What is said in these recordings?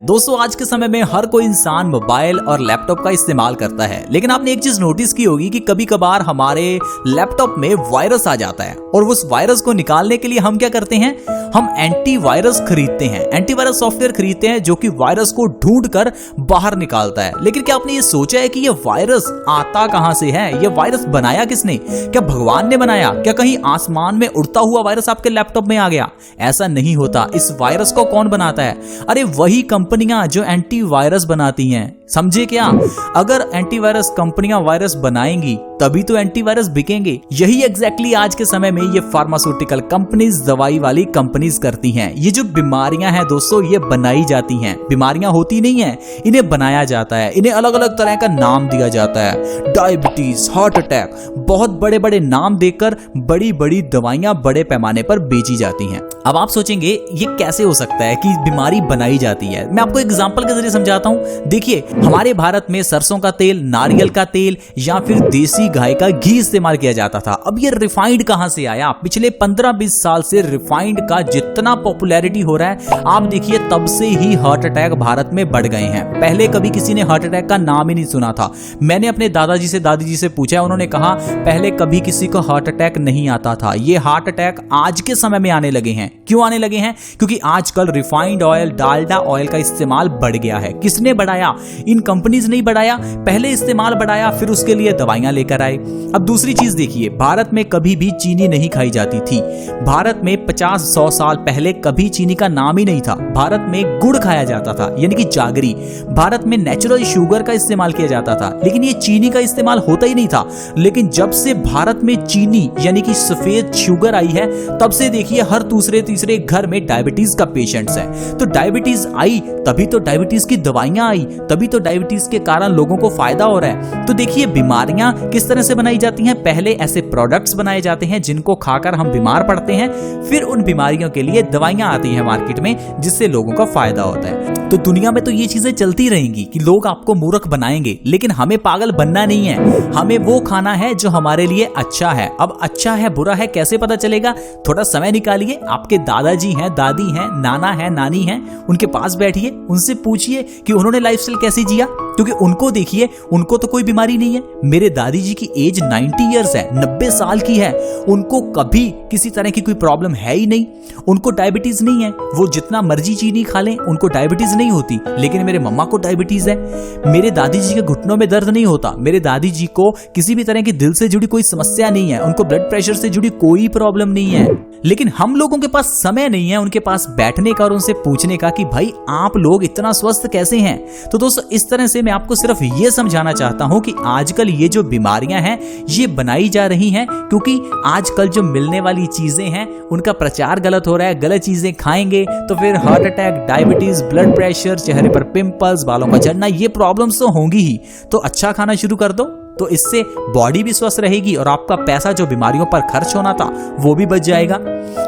दोस्तों आज के समय में हर कोई इंसान मोबाइल और लैपटॉप का इस्तेमाल करता है, लेकिन आपने एक चीज नोटिस की होगी कि कभी कभार हमारे लैपटॉप में वायरस आ जाता है और उस वायरस को निकालने के लिए हम क्या करते हैं, हम एंटीवायरस खरीदते हैं, एंटीवायरस सॉफ्टवेयर खरीदते हैं जो कि वायरस को ढूंढ कर बाहर निकालता है। लेकिन क्या आपने ये सोचा है कि ये वायरस आता कहां से है? ये वायरस बनाया किसने? क्या भगवान ने बनाया? क्या कहीं आसमान में उड़ता हुआ वायरस आपके लैपटॉप में आ गया? ऐसा नहीं होता। इस वायरस को कौन बनाता है? अरे वही कंपनियां जो एंटीवायरस बनाती हैं। समझे क्या? अगर एंटीवायरस कंपनियां वायरस बनाएंगी तभी तो एंटीवायरस बिकेंगे। यही एग्जैक्टली आज के समय में ये फार्मास्यूटिकल कंपनीज, दवाई वाली कंपनीज करती हैं। ये जो बीमारियां हैं दोस्तों, ये बनाई जाती हैं। बीमारियां होती नहीं है, इन्हें बनाया जाता है। इन्हें अलग अलग तरह का नाम दिया जाता है, डायबिटीज, हार्ट अटैक, बहुत बड़े बड़े नाम देकर बड़ी बड़ी दवाइयां बड़े पैमाने पर बेची जाती हैं। अब आप सोचेंगे ये कैसे हो सकता है कि बीमारी बनाई जाती है? मैं आपको एग्जांपल के जरिए समझाता हूं। देखिए, हमारे भारत में सरसों का तेल, नारियल का तेल या फिर देसी गाय का घी इस्तेमाल किया जाता था। अब ये रिफाइंड कहां से आया? पिछले 15-20 साल से रिफाइंड का जितना पॉपुलैरिटी हो रहा है, आप देखिए तब से ही हार्ट अटैक भारत में बढ़ गए हैं। पहले कभी किसी ने हार्ट अटैक का नाम ही नहीं सुना था। मैंने अपने दादाजी से, दादी जी से पूछा, उन्होंने कहा पहले कभी किसी को हार्ट अटैक नहीं आता था। ये हार्ट अटैक आज के समय में आने लगे हैं। क्यों आने लगे हैं? क्योंकि आजकल रिफाइंड ऑयल, डालडा ऑयल का इस्तेमाल बढ़ गया है। किसने बढ़ाया? इन कंपनीज ने बढ़ाया। पहले इस्तेमाल बढ़ाया, फिर उसके लिए दवाइयां लेकर आए। अब दूसरी चीज देखिए, भारत में कभी भी चीनी नहीं खाई जाती थी। भारत में 50-100 साल पहले कभी चीनी का नाम ही नहीं था। भारत में गुड़ खाया जाता था, यानी कि जागरी। भारत में नेचुरल शुगर का इस्तेमाल किया जाता था, लेकिन ये चीनी का इस्तेमाल होता ही नहीं था। लेकिन जब से भारत में चीनी यानी कि सफेद शुगर आई है, तब से देखिए हर दूसरे तीसरे घर में डायबिटीज का पेशेंट्स है। तो डायबिटीज आई तभी तो डायबिटीज की दवाइयां आई, तभी तो डायबिटीज के कारण लोगों को फायदा हो रहा है। तो देखिए बीमारियां किस तरह से बनाई जाती हैं। पहले ऐसे प्रोडक्ट्स बनाए जाते हैं जिनको खाकर हम बीमार पड़ते हैं, फिर उन बीमारियों के लिए दवाइयां आती हैं मार्केट में जिससे लोगों का फायदा होता है। तो दुनिया में तो ये चीजें चलती रहेंगी कि लोग आपको मूर्ख बनाएंगे, लेकिन हमें पागल बनना नहीं है। हमें वो खाना है जो हमारे लिए अच्छा है। अब अच्छा है बुरा है कैसे पता चलेगा? थोड़ा समय निकालिए, आपके दादाजी हैं, दादी हैं, नाना है, नानी हैं, उनके पास बैठिए, उनसे पूछिए कि उन्होंने लाइफस्टाइल कैसे जिया, क्योंकि उनको देखिए, उनको तो कोई बीमारी नहीं है। मेरे दादी जी की एज 90 इयर्स है, 90 साल की है। उनको कभी किसी तरह की कोई प्रॉब्लम है ही नहीं। उनको डायबिटीज नहीं है। वो जितना मर्जी चीनी खा लें, उनको डायबिटीज नहीं होती। लेकिन मेरे मम्मा को डायबिटीज है। मेरे दादी जी के घुटनों में दर्द नहीं होता। मेरे दादी जी को किसी भी तरह की दिल से जुड़ी कोई समस्या नहीं है। उनको ब्लड प्रेशर से जुड़ी कोई प्रॉब्लम नहीं है। लेकिन हम लोगों के पास समय नहीं है उनके पास बैठने का और उनसे पूछने का कि भाई आप लोग इतना स्वस्थ कैसे हैं। तो दोस्तों इस तरह से मैं आपको सिर्फ ये समझाना चाहता हूं कि आजकल ये जो बीमारियां हैं ये बनाई जा रही हैं क्योंकि आजकल जो मिलने वाली चीजें हैं उनका प्रचार गलत हो रहा है। गलत चीजें खाएंगे तो फिर heart attack, diabetes, blood pressure, चेहरे पर पिंपल्स, बालों का झड़ना, ये प्रॉब्लम्स तो होंगी ही। तो अच्छा खाना शुरू कर दो, तो इससे बॉडी भी स्वस्थ रहेगी और आपका पैसा जो बीमारियों पर खर्च होना था वो भी बच जाएगा।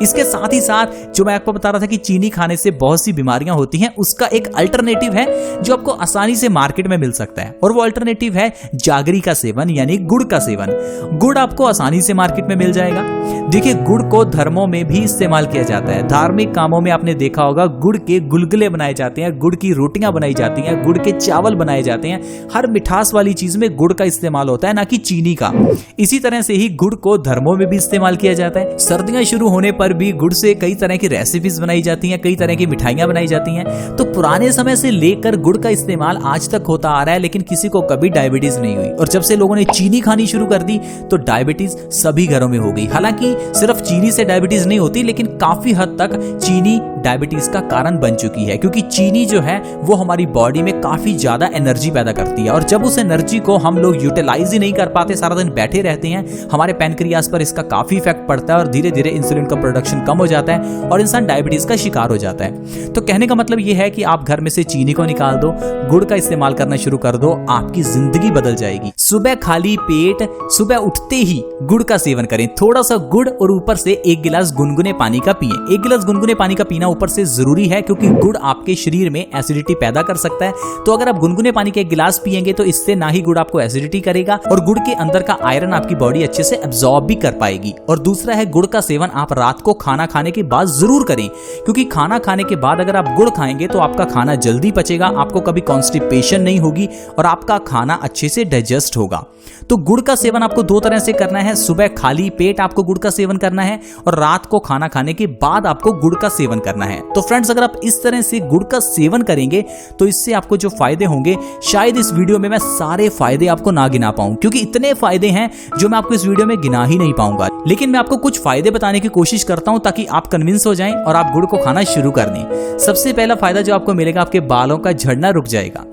इसके साथ ही साथ जो मैं आपको बता रहा था कि चीनी खाने से बहुत सी बीमारियां होती हैं, उसका एक अल्टरनेटिव है जो आपको आसानी से मार्केट में मिल सकता है, और वो अल्टरनेटिव है जागरी का सेवन यानी गुड़ का सेवन। गुड़ आपको आसानी से मार्केट में मिल जाएगा। देखिए गुड़ को धर्मों में भी इस्तेमाल किया जाता है। धार्मिक कामों में आपने देखा होगा गुड़ के गुलगुले बनाए जाते हैं, गुड़ की रोटियां बनाई जाती हैं, गुड़ के चावल बनाए जाते हैं। हर मिठास वाली चीज में गुड़ का इस्तेमाल होता है, ना कि चीनी का। इसी तरह से ही गुड़ को धर्मों में भी इस्तेमाल किया जाता है। सर्दियां शुरू होने पर भी गुड़ से कई तरह की रेसिपीज बनाई जाती हैं, कई तरह की मिठाइयां बनाई जाती हैं। तो पुराने समय से लेकर गुड़ का इस्तेमाल आज तक होता आ रहा है, लेकिन किसी को कभी डायबिटीज नहीं हुई। और जब से लोगों ने चीनी खानी शुरू कर दी तो डायबिटीज सभी घरों में हो गई। हालांकि सिर्फ चीनी से डायबिटीज नहीं होती, लेकिन काफी हद तक चीनी डायबिटीज का कारण बन चुकी है, क्योंकि चीनी जो है वो हमारी बॉडी में काफी ज्यादा एनर्जी पैदा करती है, और जब उस एनर्जी को हम लोग यूटिलाइज ही नहीं कर पाते, सारा दिन बैठे रहते हैं, हमारे पैनक्रियास पर इसका काफी इफेक्ट पड़ता है और धीरे धीरे इंसुलिन का प्रोडक्शन कम हो जाता है और इंसान डायबिटीज का शिकार हो जाता है। तो कहने का मतलब यह है कि आप घर में से चीनी को निकाल दो, गुड़ का इस्तेमाल करना शुरू कर दो, आपकी जिंदगी बदल जाएगी। सुबह खाली पेट सुबह उठते ही गुड़ का सेवन करें, थोड़ा सा गुड़ और ऊपर से 1 गिलास गुनगुने पानी का पिए। 1 गिलास गुनगुने पानी का पीना ऊपर से जरूरी है, क्योंकि गुड़ आपके शरीर में एसिडिटी पैदा कर सकता है। तो अगर आप गुनगुने पानी के एक गिलास पिएंगे तो इससे ना ही गुड़ आपको एसिडिटी करेगा और गुड़ के अंदर का आयरन आपकी बॉडी अच्छे से एब्जॉर्ब भी कर पाएगी। और दूसरा है, गुड़ का सेवन आप रात को खाना खाने के बाद जरूर करें, क्योंकि खाना खाने के बाद अगर आप गुड़ खाएंगे तो आपका खाना जल्दी पचेगा, आपको कभी कॉन्स्टिपेशन नहीं होगी और आपका खाना अच्छे से डाइजेस्ट होगा। तो गुड़ का सेवन आपको दो तरह से करना है, सुबह खाली पेट आपको गुड़ का सेवन करना है और रात को खाना खाने के बाद आपको गुड़ का सेवन करना है। तो फ्रेंड्स, अगर आप इस तरह से गुड़ का सेवन करेंगे तो इससे आपको जो फायदे होंगे, शायद इस वीडियो में मैं सारे फायदे आपको ना गिना पाऊं, क्योंकि इतने फायदे हैं जो मैं आपको इस वीडियो में गिना ही नहीं पाऊंगा। लेकिन मैं आपको कुछ फायदे बताने की कोशिश करता हूं ताकि आप कन्विंस हो जाएं और आप गुड़ को खाना शुरू कर दें। सबसे पहला फायदा जो आपको मिलेगा, आपके बालों का झड़ना रुक जाएगा।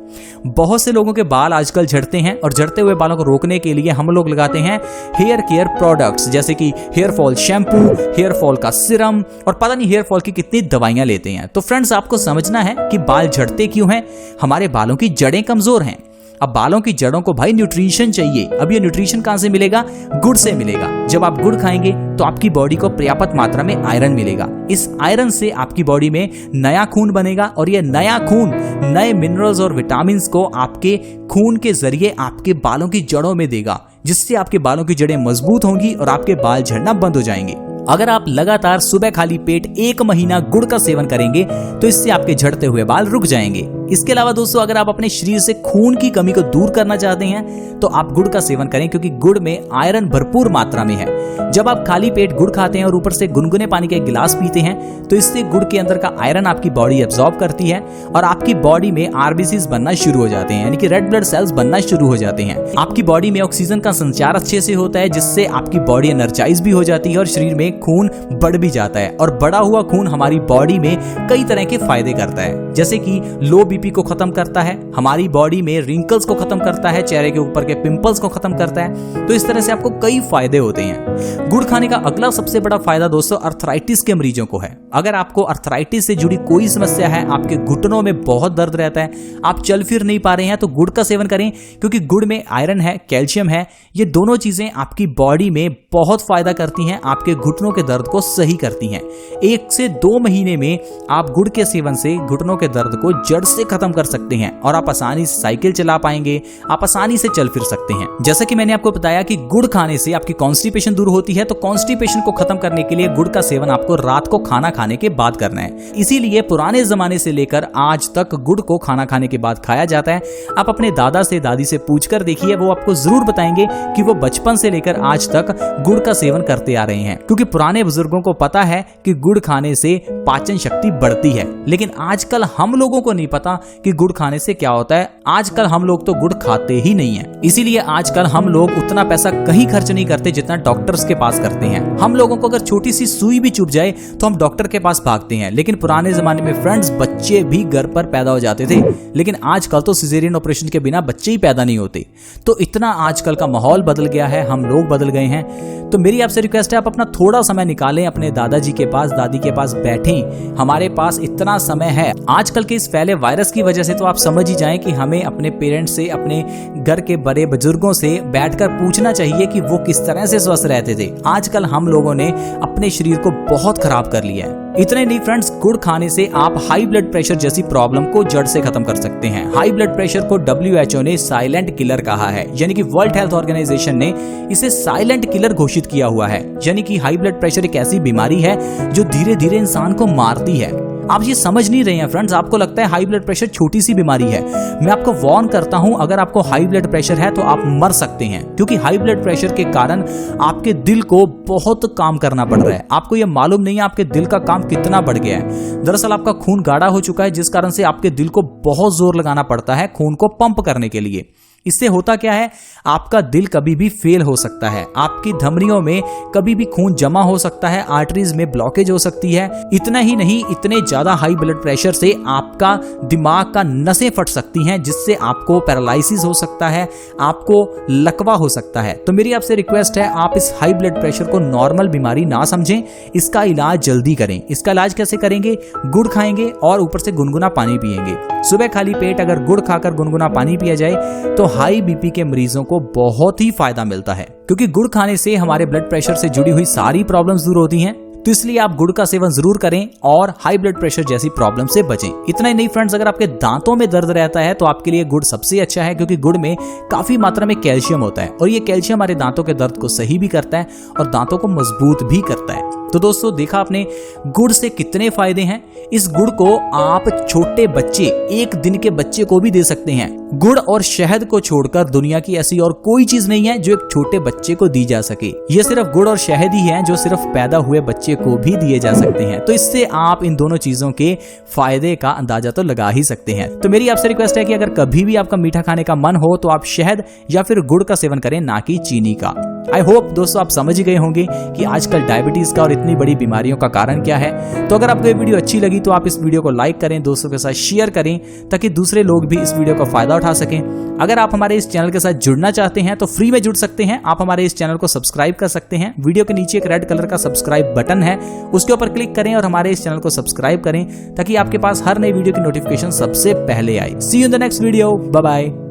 बहुत से लोगों के बाल आजकल झड़ते हैं और झड़ते हुए बालों को रोकने के लिए हम लोग लगाते हैं हेयर केयर प्रोडक्ट्स, जैसे कि hair fall shampoo, hair fall का सिरम और पता नहीं हेयर फॉल की कितनी दवाइयां लेते हैं। तो फ्रेंड्स, आपको समझना है कि बाल झड़ते क्यों हैं। हमारे बालों की जड़ें कमजोर हैं। अब बालों की जड़ों को भाई न्यूट्रिशन चाहिए। अब ये न्यूट्रिशन कहां से मिलेगा? गुड़ से मिलेगा। जब आप गुड़ खाएंगे तो आपकी बॉडी को पर्याप्त मात्रा में आयरन मिलेगा। इस आयरन से आपकी बॉडी में नया खून बनेगा और ये नया खून नए मिनरल्स और विटामिन को आपके खून के जरिए आपके बालों की जड़ों में देगा, जिससे आपके बालों की जड़ें मजबूत होंगी और आपके बाल झड़ना बंद हो जाएंगे। अगर आप लगातार सुबह खाली पेट 1 महीना गुड़ का सेवन करेंगे तो इससे आपके झड़ते हुए बाल रुक जाएंगे। इसके अलावा दोस्तों, अगर आप अपने शरीर से खून की कमी को दूर करना चाहते हैं तो आप गुड़ का सेवन करें, क्योंकि गुड़ में आयरन भरपूर मात्रा में है। जब आप खाली पेट गुड़ खाते हैं और ऊपर से गुनगुने पानी का एक गिलास पीते हैं तो इससे गुड़ के अंदर का आयरन आपकी बॉडी एब्जॉर्ब करती है और आपकी बॉडी में आरबीसीज बनना शुरू हो जाते हैं, यानी कि रेड ब्लड सेल्स बनना शुरू हो जाते हैं। आपकी बॉडी में ऑक्सीजन का संचार अच्छे से होता है, जिससे आपकी बॉडी एनर्जाइज भी हो जाती है और शरीर में खून बढ़ भी जाता है। और बढ़ा हुआ खून हमारी बॉडी में कई तरह के फायदे करता है, जैसे कि लो बीपी को खत्म करता है, हमारी बॉडी में रिंकल्स को खत्म करता है, चेहरे के ऊपर के पिंपल्स को खत्म करता है। तो इस तरह से आपको कई फायदे होते हैं। गुड़ खाने का अगला सबसे बड़ा फायदा दोस्तों अर्थराइटिस के मरीजों को है। अगर आपको अर्थराइटिस से जुड़ी कोई समस्या है, आपके घुटनों में बहुत दर्द रहता है, आप चल फिर नहीं पा रहे हैं, तो गुड़ का सेवन करें, क्योंकि गुड़ में आयरन है, कैल्शियम है। ये दोनों चीजें आपकी बॉडी में बहुत फायदा करती हैं, आपके घुटनों के दर्द को सही करती हैं। 1 से 2 महीने में आप गुड़ के सेवन से घुटनों के दर्द को जड़ से खत्म कर सकते हैं और आप आसानी से साइकिल चला पाएंगे, आप आसानी से चल फिर सकते हैं। जैसा कि मैंने आपको बताया कि गुड़ खाने से आपकी कॉन्स्टिपेशन दूर होती है, तो कॉन्स्टिपेशन को खत्म करने के लिए गुड़ का सेवन आपको रात को खाना खाने के बाद करना है। इसीलिए पुराने जमाने से लेकर आज तक गुड़ को खाना खाने के बाद खाया जाता है। आप अपने दादा से दादी से पूछकर देखिए, वो आपको जरूर बताएंगे कि वो बचपन से लेकर आज तक गुड़ का सेवन करते आ रहे हैं, क्योंकि पुराने बुजुर्गों को पता है कि गुड़ खाने से पाचन शक्ति बढ़ती है। लेकिन आजकल हम लोगों को नहीं पता कि गुड़ खाने से क्या होता है। आजकल हम लोग तो गुड़ खाते ही नहीं है। इसीलिए आजकल हम लोग उतना पैसा कहीं खर्च नहीं करते जितना डॉक्टर्स के पास करते हैं। हम लोगों को अगर छोटी सी सुई भी चुभ जाए तो हम डॉक्टर के पास भागते हैं। लेकिन पुराने जमाने में फ्रेंड्स, बच्चे भी घर पर पैदा हो जाते थे, लेकिन आजकल तो सिजेरियन ऑपरेशन के बिना बच्चे ही पैदा नहीं होते। तो इतना आजकल का माहौल बदल गया है, हम लोग बदल गए हैं। तो मेरी आपसे रिक्वेस्ट है, आप अपना थोड़ा समय निकालें, अपने दादाजी के पास, दादी के पास बैठें। हमारे पास इतना समय है। आजकल के इस फैले वायरस की वजह से तो आप समझ ही जाएं कि हमें अपने पेरेंट्स से, अपने घर के बड़े बुजुर्गों से बैठकर पूछना चाहिए कि वो किस तरह से स्वस्थ रहते थे। आजकल हम लोगों ने अपने शरीर को बहुत खराब कर लिया है। इतने नहीं फ्रेंड्स, गुड़ खाने से आप हाई ब्लड प्रेशर जैसी प्रॉब्लम को जड़ से खत्म कर सकते हैं। हाई ब्लड प्रेशर को WHO ने साइलेंट किलर कहा है, यानी कि वर्ल्ड हेल्थ ऑर्गेनाइजेशन ने इसे साइलेंट किलर घोषित किया हुआ है। यानी कि हाई ब्लड प्रेशर एक ऐसी बीमारी है जो धीरे धीरे इंसान को मारती है। आप ये समझ नहीं रहे हैं फ्रेंड्स, आपको लगता है हाई ब्लड प्रेशर छोटी सी बीमारी है। मैं आपको वार्न करता हूं, अगर आपको हाई ब्लड प्रेशर है तो आप मर सकते हैं, क्योंकि हाई ब्लड प्रेशर के कारण आपके दिल को बहुत काम करना पड़ रहा है। आपको ये मालूम नहीं है आपके दिल का काम कितना बढ़ गया है। दरअसल आपका खून गाढ़ा हो चुका है, जिस कारण से आपके दिल को बहुत जोर लगाना पड़ता है खून को पंप करने के लिए। इससे होता क्या है, आपका दिल कभी भी फेल हो सकता है, आपकी धमनियों में कभी भी खून जमा हो सकता है, आर्टरीज में ब्लॉकेज हो सकती है। इतना ही नहीं, इतने ज्यादा हाई ब्लड प्रेशर से आपका दिमाग का नसें फट सकती हैं, जिससे आपको पैरालिसिस हो सकता है, आपको लकवा हो सकता है। तो मेरी आपसे रिक्वेस्ट है, आप इस हाई ब्लड प्रेशर को नॉर्मल बीमारी ना समझें, इसका इलाज जल्दी करें। इसका इलाज कैसे करेंगे? गुड़ खाएंगे और ऊपर से गुनगुना पानी पिएंगे। सुबह खाली पेट अगर गुड़ खाकर गुनगुना पानी पिया जाए तो हाई बीपी के मरीजों को बहुत ही फायदा मिलता है, क्योंकि गुड़ खाने से हमारे ब्लड प्रेशर से जुड़ी हुई सारी प्रॉब्लम्स दूर होती हैं। तो इसलिए आप गुड़ का सेवन जरूर करें और हाई ब्लड प्रेशर जैसी प्रॉब्लम से बचें। इतना ही नहीं फ्रेंड्स, अगर आपके दांतों में दर्द रहता है तो आपके लिए गुड़ सबसे अच्छा है, क्योंकि गुड़ में काफी मात्रा में कैल्शियम होता है और ये कैल्शियम हमारे दांतों के दर्द को सही भी करता है और दांतों को मजबूत भी करता है। तो दोस्तों, देखा आपने गुड़ से कितने फायदे हैं। इस गुड़ को आप छोटे बच्चे, 1 दिन के बच्चे को भी दे सकते हैं। गुड़ और शहद को छोड़कर दुनिया की ऐसी और कोई चीज नहीं है जो एक छोटे बच्चे को दी जा सके। ये सिर्फ गुड़ और शहद ही है जो सिर्फ पैदा हुए बच्चे को भी दिए जा सकते हैं। तो इससे आप इन दोनों चीजों के फायदे का अंदाजा तो लगा ही सकते हैं। तो मेरी आपसे रिक्वेस्ट है कि अगर कभी भी आपका मीठा खाने का मन हो तो आप शहद या फिर गुड़ का सेवन करें, ना कि चीनी का। आई होप दोस्तों आप समझ गए होंगे कि आजकल डायबिटीज का और इतनी बड़ी बीमारियों का कारण क्या है। तो अगर आपको ये वीडियो अच्छी लगी तो आप इस वीडियो को लाइक करें, दोस्तों के साथ शेयर करें, ताकि दूसरे लोग भी इस वीडियो का फायदा उठा सकें। अगर आप हमारे इस चैनल के साथ जुड़ना चाहते हैं तो फ्री में जुड़ सकते हैं। आप हमारे इस चैनल को सब्सक्राइब कर सकते हैं। वीडियो के नीचे एक रेड कलर का सब्सक्राइब बटन है, उसके ऊपर क्लिक करें और हमारे इस चैनल को सब्सक्राइब करें, ताकि आपके पास हर नई वीडियो की नोटिफिकेशन सबसे पहले आए। See you in the next video, bye bye.